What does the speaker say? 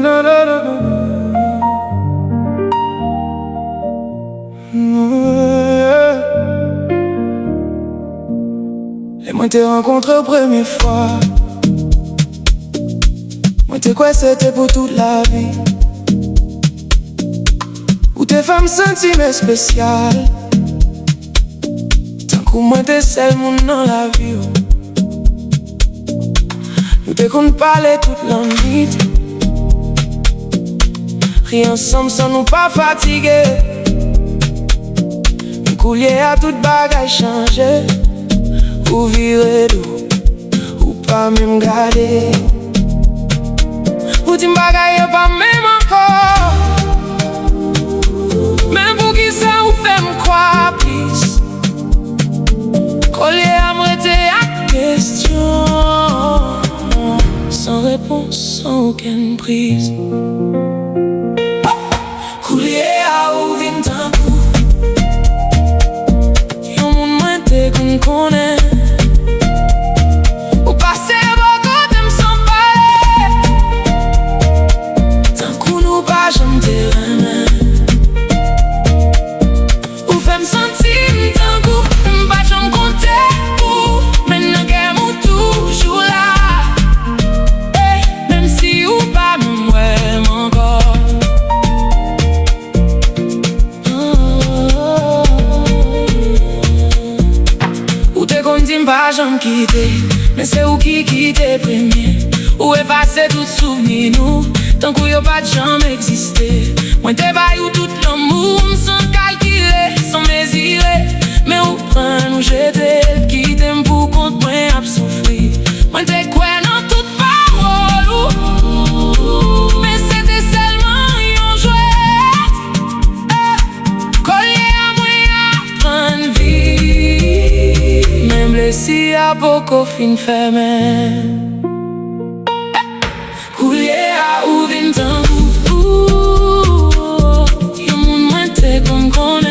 Et moi t'ai rencontré aux première fois. Moi t'ai quoi c'était pour toute la vie. Ou t'es femme sentiment spécial. Tant que moi t'es seul monde dans la vie. Nous t'es qu'on parler toute la nuit. Rien ensemble sans nous pas fatiguer. Nous coulier à toute bagage changer. Ou virer d'eau, ou pas même garder. Ou t'im bagaille pas même encore. Même pour qui ça ou fait m'croire plus. Collier à m'arrêter à question. Sans réponse, sans aucune prise. Coulier à ou vin d'un coup. Yon moun mwen te qu'on connaît. Ou fais me sentir d'un goût, m'pas j'en compter pour. Maintenant qu'elle m'a toujours là. Même si ou pas m'aime encore. Ou t'es qu'on dit m'pas j'en quitter. Mais c'est ou qui quitte premier. Ou effacer tout souvenir nous. Tant qu'on y'a pas de jamais existé. Moi t'es pas eu tout l'amour sans calculer, sans mesurer. Mais ou prend nous jeter, qui t'aime pour compte moi à souffrir. Moi t'es quoi dans toute parole. Mais c'était seulement un jouet. Collier à moi à prendre vie. Même blessé à beaucoup fin fermé. Coulier à ou vin d'un coup. Yon moun mwen te kon kon.